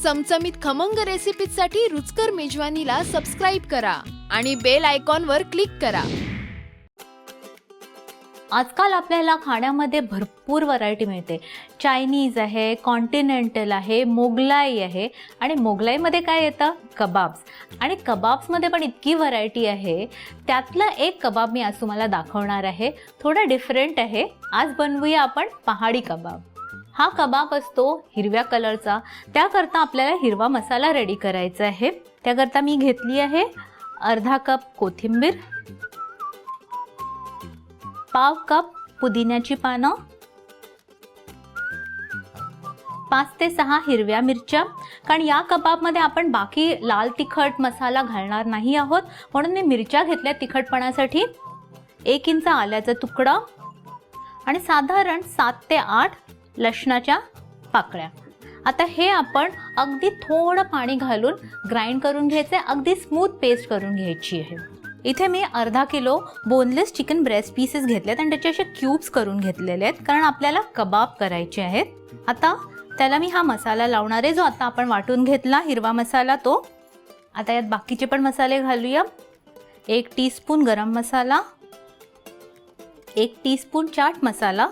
चमचमीत खमंग रेसिपीसाठी रुचकर मेजवानीला सबस्क्राईब करा आणि बेल आयकॉनवर क्लिक करा। आजकाल आपल्याला खाण्यामध्ये भरपूर व्हरायटी मिळते। चायनीज आहे, कॉन्टिनेंटल आहे, मोगलाई आहे आणि मोगलाईमध्ये काय येतं? कबाब्स। आणि कबाब्समध्ये पण इतकी व्हरायटी आहे। त्यातला एक कबाब मी आज तुम्हाला दाखवणार आहे, थोडा डिफरंट आहे। आज बनवूया आपण पहाडी कबाब। हा कबाब असतो हिरव्या कलरचा। त्याकरता आपल्याला हिरवा मसाला रेडी करायचा आहे। त्याकरता मी घेतली आहे अर्धा कप कोथिंबीर, पाव कप पुदिन्याची पानं, 5 ते 6 हिरव्या मिरच्या। कारण या कबाबमध्ये आपण बाकी लाल तिखट मसाला घालणार नाही आहोत, म्हणून मी मिरच्या घेतल्या तिखटपणासाठी। 1 इंच आल्याचा तुकडा आणि साधारण 7 ते 8 लसणाच्या पाकळ्या। आता हे आपण अगदी थोडं पाणी घालून ग्राइंड करून घ्यायचे, अगदी स्मूथ पेस्ट करून घ्यायची आहे। इथे मी अर्धा kilo boneless chicken breast pieces घेतलेत आणि त्याचे असे क्यूब्स करून घेतलेले आहेत, कारण आपल्याला कबाब करायचे आहेत। आता त्याला मी हा मसाला लावणार आहे, जो आता आपण वाटून घेतला हिरवा मसाला तो। आता यात बाकीचे पण मसाले घालूया। 1 टीस्पून गरम मसाला, 1 टीस्पून चाट मसाला,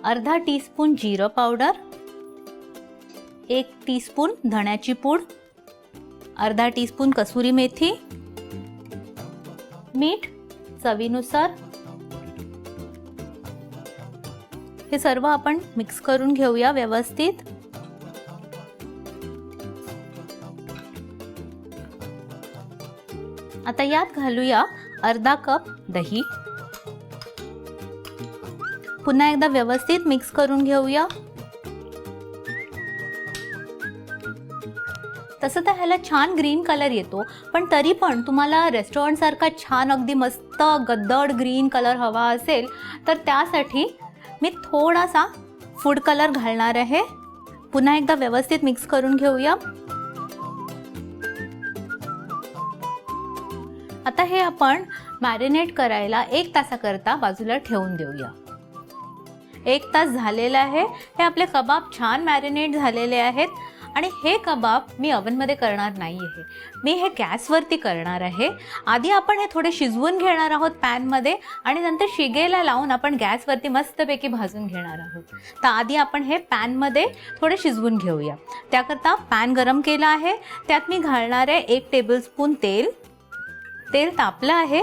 अर्धा टीस्पून जिरं पावडर, 1 टीस्पून धण्याची पूड, अर्धा टीस्पून कसुरी मेथी, मीठ चवीनुसार। हे सर्व आपण मिक्स करून घेऊया व्यवस्थित। आता यात घालूया अर्धा कप दही। पुन्हा एकदा व्यवस्थित मिक्स करून घेऊया। तसं तर ह्याला छान ग्रीन कलर येतो, पण तरी पण तुम्हाला रेस्टॉरंट सारखा छान अगदी मस्त गडद ग्रीन कलर हवा असेल तर त्यासाठी मी थोडासा फूड कलर घालणार आहे। पुन्हा एकदा व्यवस्थित मिक्स करून घेऊया। आता हे आपण मॅरिनेट करायला 1 तासाकरता बाजूला ठेवून देऊया। 1 तास झालेला आहे। हे आपले कबाब छान मॅरिनेट झालेले आहेत आणि हे कबाब मी ओव्हनमध्ये करणार नाही आहे, मी हे गॅसवरती करणार आहे। आधी आपण हे थोडे शिजवून घेणार आहोत पॅनमध्ये आणि नंतर शिगेला लावून आपण गॅसवरती मस्तपैकी भाजून घेणार आहोत। तर आधी आपण हे पॅनमध्ये थोडे शिजवून घेऊया। त्याकरता पॅन गरम केला आहे, त्यात मी घालणार आहे 1 टेबलस्पून तेल। तेल तापलं आहे,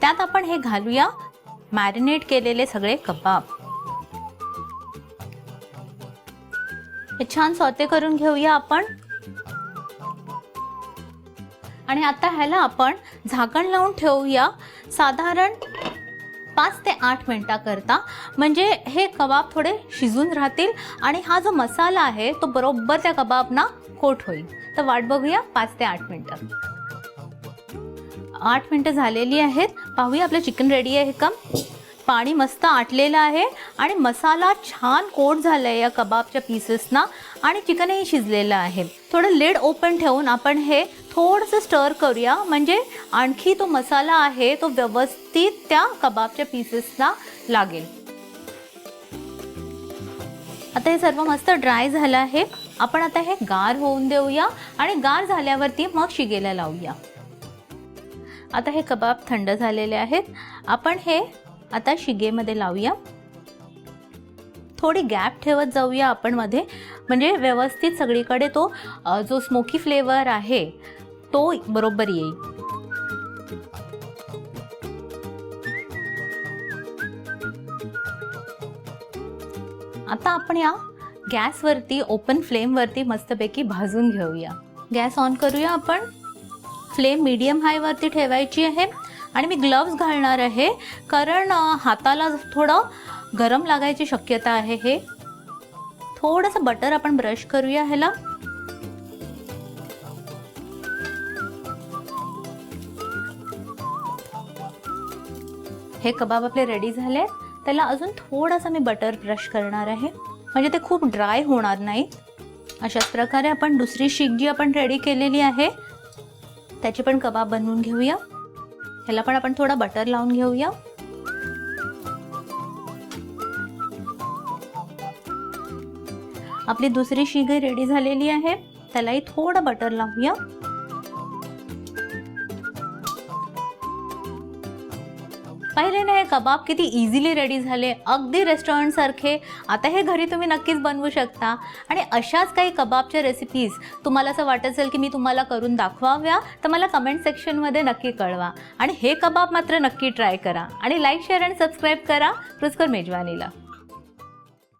त्यात आपण हे घालूया मॅरिनेट केलेले सगळे कबाब। हे छान सॉते करून घेऊया आपण आणि आता ह्याला आपण झाकण लावून ठेवूया साधारण 5 ते 8 मिनिटाकरता, म्हणजे हे कबाब थोडे शिजून राहतील आणि हा जो मसाला आहे तो बरोबर त्या कबाबना कोट होईल। तर वाट बघूया 5 ते 8 मिनिटं। 8 मिनिटं झालेली आहेत, पाहूया आपलं चिकन रेडी आहे का। पाणी मस्त आटलेलं आहे आणि मसाला छान कोट झालाय या कबाबच्या पीसेसना आणि चिकनही शिजलेलं आहे। थोडं लिड ओपन ठेवून आपण हे थोडंसं स्टर करूया, म्हणजे आणखी तो मसाला आहे तो व्यवस्थित त्या कबाबच्या पीसेसना लागेल। आता हे सर्व मस्त ड्राय झालं आहे। आपण आता हे गार होऊन देऊया आणि गार झाल्यावरती मग शिगेला लावूया। आता हे कबाब थंड झालेले आहेत, आपण हे आता शिगेमध्ये लावूया। थोडी गॅप ठेवत जाऊया आपण मध्ये, म्हणजे व्यवस्थित सगळीकडे तो जो स्मोकी फ्लेवर आहे तो बरोबर येईल। आता आपण या गॅसवरती ओपन फ्लेमवरती मस्तपैकी भाजून घेऊया। गॅस ऑन करूया आपण। फ्लेम मीडियम हाय वरती ठेवायची आहे आणि मी ग्लव्स घालणार आहे, कारण हाताला थोडं गरम लागायची शक्यता आहे। हे थोडंसं बटर आपण ब्रश करूया ह्याला। हे कबाब आपले रेडी झाले, त्याला अजून थोडासा मी बटर ब्रश करणार आहे, म्हणजे ते खूप ड्राय होणार नाही। अशाच प्रकारे आपण दुसरी शीग जी आपण रेडी केलेली आहे त्याचे पण कबाब बनवून घेऊया। ह्याला पण आपण थोडा बटर लावून घेऊया। आपली दुसरी शिगी रेडी झालेली आहे. त्यालाही थोडं बटर लावूया. पाहिले ना, हे कबाब किती इझिली रेडी झाले, अगदी रेस्टॉरंट सारखे. आता हे घरी तुम्ही नक्कीच बनवू शकता. आणि अशाच काही कबाबच्या रेसिपीज तुम्हाला असं वाटत असेल की मी तुम्हाला करून दाखवाव्या, तर मला कमेंट सेक्शनमध्ये नक्की कळवा. आणि हे कबाब मात्र नक्की ट्राय करा. आणि लाईक, शेअर आणि सबस्क्राईब करा रुचकर मेजवानीला.